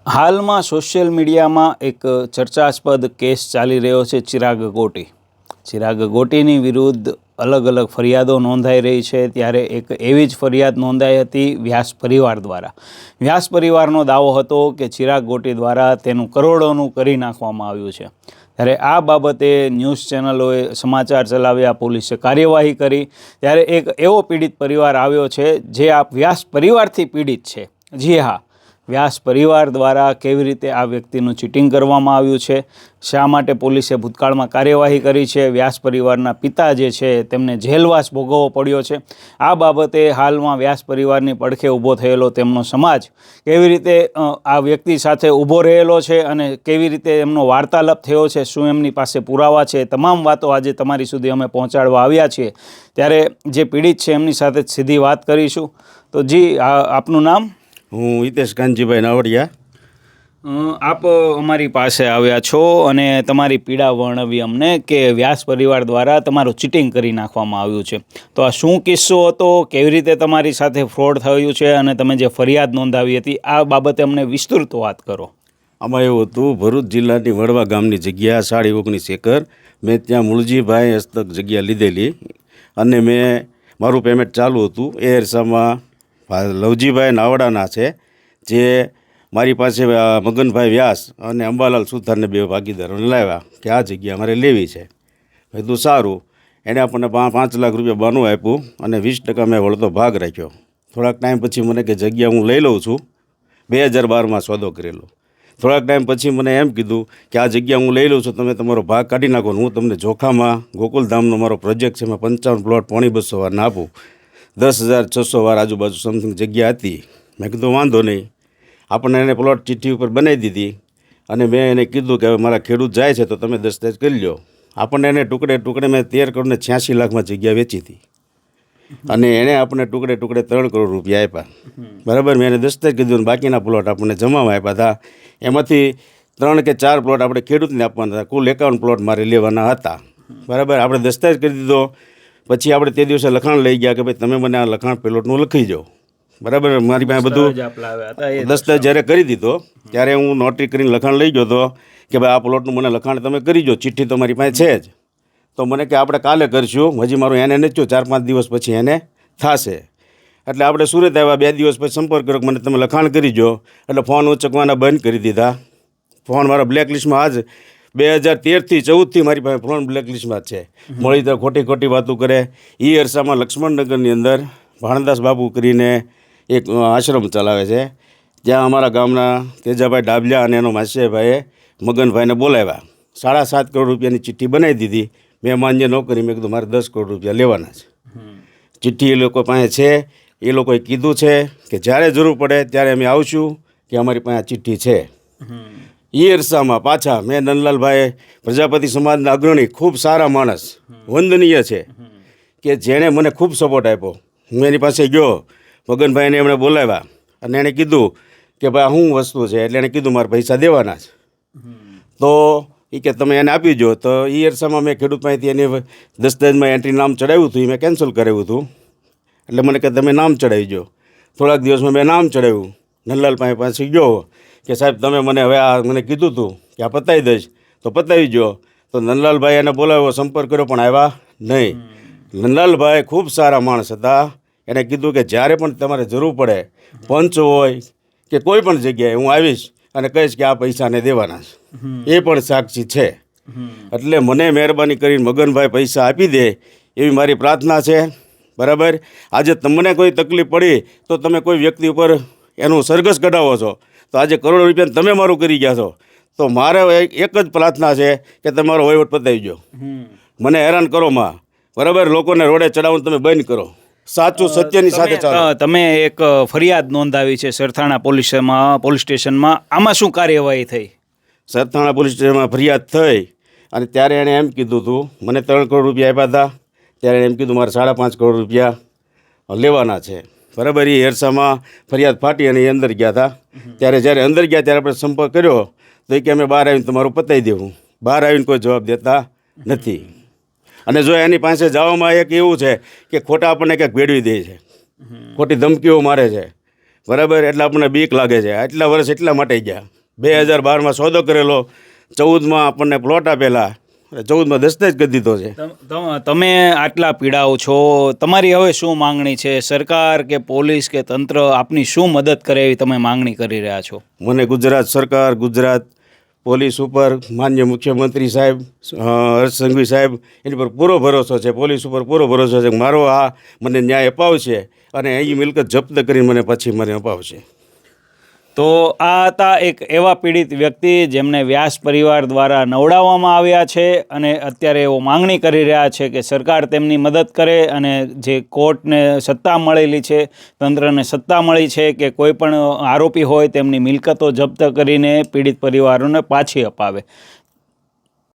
હાલમાં સોશિયલ મીડિયામાં એક ચર્ચાસ્પદ કેસ ચાલી રહ્યો છે ચિરાગ ગોટીની વિરુદ્ધ અલગ અલગ ફરિયાદો નોંધાઈ રહી છે। ત્યારે એક એવી જ ફરિયાદ નોંધાઈ હતી વ્યાસ પરિવાર દ્વારા। વ્યાસ પરિવારનો દાવો હતો કે ચિરાગ ગોટી દ્વારા તેનું કરોડોનું કરી નાખવામાં આવ્યું છે। ત્યારે આ બાબતે ન્યૂઝ ચેનલોએ સમાચાર ચલાવ્યા, પોલીસે કાર્યવાહી કરી। ત્યારે એક એવો પીડિત પરિવાર આવ્યો છે જે આ વ્યાસ પરિવારથી પીડિત છે। જી હા, વ્યાસ પરિવાર દ્વારા કેવી રીતે આ વ્યક્તિનું ચીટિંગ કરવામાં આવ્યું છે, શા માટે પોલીસે ભૂતકાળમાં કાર્યવાહી કરી છે, વ્યાસ પરિવારના પિતા જે છે તેમને જેલવાસ ભોગવવો પડ્યો છે। આ બાબતે હાલમાં વ્યાસ પરિવારની પડખે ઊભો થયેલો તેમનો સમાજ કેવી રીતે આ વ્યક્તિ સાથે ઊભો રહેલો છે અને કેવી રીતે એમનો વાર્તાલાપ થયો છે, શું એમની પાસે પુરાવા છે, તમામ વાતો આજે તમારી સુધી અમે પહોંચાડવા આવ્યા છીએ। ત્યારે જે પીડિત છે એમની સાથે સીધી વાત કરીશું। તો જી, આપનું નામ? હું હિતેશ કાનજીભાઈ નાવડિયા। આપ અમારી પાસે આવ્યા છો અને તમારી પીડા વર્ણવી અમને કે વ્યાસ પરિવાર દ્વારા તમારું ચીટિંગ કરી નાખવામાં આવ્યું છે। તો આ શું કિસ્સો હતો, કેવી રીતે તમારી સાથે ફ્રોડ થયું છે અને તમે જે ફરિયાદ નોંધાવી હતી આ બાબતે અમને વિસ્તૃત વાત કરો। આમાં એવું હતું, ભરૂચ જિલ્લાની વડવા ગામની જગ્યા 19.5 એકર મેં ત્યાં મૂળજીભાઈ હસ્તક જગ્યા લીધેલી અને મારું પેમેન્ટ ચાલુ હતું। એ અરસામાં લવજીભાઈ નાવડાના છે જે મારી પાસે મગનભાઈ વ્યાસ અને અંબાલાલ સુથારને 2 ભાગીદારોને લાવ્યા કે આ જગ્યા મારે લેવી છે। મેં કીધું સારું। એણે આપણને 5 લાખ રૂપિયા બાનું આપ્યું અને 20% મેં વળતો ભાગ રાખ્યો। થોડાક ટાઈમ પછી મને કે જગ્યા હું લઈ લઉં છું। 2012માં સોદો કરેલો। થોડાક ટાઈમ પછી મને એમ કીધું કે આ જગ્યા હું લઈ લઉં છું, તમે તમારો ભાગ કાઢી નાખો, હું તમને જોખામાં ગોકુલધામનો મારો પ્રોજેક્ટ છે, મેં 55 પ્લોટ 250 વારના આપું, 10,600 વાર આજુબાજુ સમથિંગ જગ્યા હતી। મેં કીધું વાંધો નહીં। આપણને એને પ્લોટ ચિઠ્ઠી ઉપર બનાવી દીધી અને મેં એને કીધું કે હવે મારા ખેડૂત જાય છે તો તમે દસ્તાવેજ કરી લો। આપણને એને ટુકડે મેં 13 કરોડ ને 86 લાખમાં જગ્યા વેચી હતી અને એણે આપણને ટુકડે 3 કરોડ રૂપિયા આપ્યા। બરાબર, મેં એને દસ્તાવેજ કીધું, બાકીના પ્લોટ આપણને જમામાં આપ્યા હતા। એમાંથી 3 કે 4 પ્લોટ આપણે ખેડૂતને આપવાના હતા, કુલ 51 પ્લોટ મારે લેવાના હતા। બરાબર, આપણે દસ્તાવેજ કરી દીધો। પછી આપણે તે દિવસે લખાણ લઈ ગયા કે ભાઈ તમે મને આ લખાણ પ્લોટનું લખી જાઓ। બરાબર, મારી પાસે બધું દસ્તાવેજ જ્યારે કરી દીધો ત્યારે હું નોટરી કરીને લખાણ લઈ ગયો હતો કે ભાઈ આ પ્લોટનું મને લખાણ તમે કરી જો, ચિઠ્ઠી તો મારી પાસે છે જ। તો મને કે આપણે કાલે કરીશું, હજી મારું એને નથી, 4-5 દિવસ પછી એને થશે। એટલે આપણે સુરત આવ્યા, 2 દિવસ પછી સંપર્ક કર્યો કે મને તમે લખાણ કરી જો। એટલે ફોન ઉચકવાના બંધ કરી દીધા। ફોન મારા બ્લેકલિસ્ટમાં આજ 2013થી 14થી મારી પાસે ફોન બ્લેકલિસ્ટમાં છે। મળી તો ખોટી વાતો કરે। એ અરસામાં લક્ષ્મણનગરની અંદર ભાણદાસ બાપુ કરીને એક આશ્રમ ચલાવે છે, જ્યાં અમારા ગામના તેજાભાઈ ડાબલિયા અને એનો માસીભાઈએ મગનભાઈને બોલાવ્યા। 7.5 કરોડ રૂપિયાની ચિઠ્ઠી બનાવી દીધી। મેં માન્ય ન કરી, મેં કીધું મારે 10 કરોડ રૂપિયા લેવાના છે। ચિઠ્ઠી એ લોકો પાસે છે। એ લોકોએ કીધું છે કે જ્યારે જરૂર પડે ત્યારે અમે આવશું, કે અમારી પાસે આ ચિઠ્ઠી છે। એ અરસામાં પાછા મેં નંદલાલભાઈ પ્રજાપતિ સમાજના અગ્રણી, ખૂબ સારા માણસ, વંદનીય છે, કે જેણે મને ખૂબ સપોર્ટ આપ્યો। હું એની પાસે ગયો, મગનભાઈને એમણે બોલાવ્યા અને એણે કીધું કે ભાઈ શું વસ્તુ છે, એટલે એણે કીધું મારે પૈસા દેવાના છે। તો એ કે તમે એને આપી જો। તો એ અરસામાં મેં ખેડૂત પાસેથી એની દસ્તાવેજમાં એન્ટ્રી નામ ચડાવ્યું હતું, એ મેં કેન્સલ કરાવ્યું હતું। એટલે મને કે તમે નામ ચડાવી જો। થોડાક દિવસમાં મેં નામ ચડાવ્યું। નંદલાલ પાસે ગયો કે સાહેબ તમે મને હવે આ મને કીધું હતું કે આ પતાવી દઈશ તો પતાવી જો। તો નંદલાલભાઈ એને બોલાવ્યો, સંપર્ક કર્યો પણ આવ્યા નહીં। નંદલાલભાઈ ખૂબ સારા માણસ હતા। એણે કીધું કે જ્યારે પણ તમારે જરૂર પડે, પંચ હોય કે કોઈ પણ જગ્યાએ હું આવીશ અને કહીશ કે આ પૈસાને દેવાના છે। એ પણ સાક્ષી છે। એટલે મને મહેરબાની કરીને મગનભાઈ પૈસા આપી દે એવી મારી પ્રાર્થના છે। બરાબર, આજે તમને કોઈ તકલીફ પડી તો તમે કોઈ વ્યક્તિ ઉપર એનું સરઘસ કઢાવો છો, તો આજે કરોડો રૂપિયા તમે મારું કરી ગયા છો, તો મારે એક જ પ્રાર્થના છે કે તમારો વહીવટ પતાવી દો। મને હેરાન કરો માં, બરાબર, લોકોને રોડે ચડાવવાનું તમે બંધ કરો। સાચું સત્યની સાથે ચાલો। તમે એક ફરિયાદ નોંધાવી છે સરથાણા પોલીસ સ્ટેશનમાં, આમાં શું કાર્યવાહી થઈ? સરથાણા પોલીસ સ્ટેશનમાં ફરિયાદ થઈ અને ત્યારે એણે એમ કીધું હતું, મને 3 કરોડ રૂપિયા આપ્યા હતા, ત્યારે એણે એમ કીધું મારે 5.5 કરોડ રૂપિયા લેવાના છે। બરાબર, એ અરસામાં ફરિયાદ ફાટી અને એ અંદર ગયા હતા। ત્યારે જ્યારે અંદર ગયા ત્યારે આપણે સંપર્ક કર્યો તો એ કે અમે બહાર આવીને તમારું પતાવી દેવું। બહાર આવીને કોઈ જવાબ દેતા નથી। અને જો એની પાસે જવામાં એક એવું છે કે ખોટા આપણને ક્યાંક ભેળવી દે છે, ખોટી ધમકીઓ મારે છે। બરાબર, એટલે આપણને બીક લાગે છે. આટલા વર્ષ એટલા માટે ગયા. 2012માં સોદો કરેલો, 14માં આપણને પ્લોટ આપેલા, 14માં દસ્તાવેજ કરી દીધો છે. તમે આટલા પીડાઓ છો, તમારી હવે શું માંગણી છે? સરકાર કે પોલીસ કે તંત્ર આપની શું મદદ કરે એવી તમે માંગણી કરી રહ્યા છો? મને ગુજરાત સરકાર, ગુજરાત પોલીસ ઉપર, માન્ય મુખ્યમંત્રી સાહેબ, હર્ષ સંઘવી સાહેબ, એની પર પૂરો ભરોસો છે. પોલીસ ઉપર પૂરો ભરોસો છે કે મારો આ મને ન્યાય અપાવશે અને અહીં મિલકત જપ્ત કરીને મને પછી મને અપાવશે. તો આ હતા એક એવા પીડિત વ્યક્તિ જેમને વ્યાસ પરિવાર દ્વારા નવડાવવામાં આવ્યા છે અને અત્યારે એવો માંગણી કરી રહ્યા છે કે સરકાર તેમની મદદ કરે અને જે કોર્ટને સત્તા મળેલી છે, તંત્રને સત્તા મળી છે કે કોઈ પણ આરોપી હોય તેમની મિલકતો જપ્ત કરીને પીડિત પરિવારોને પાછી અપાવે.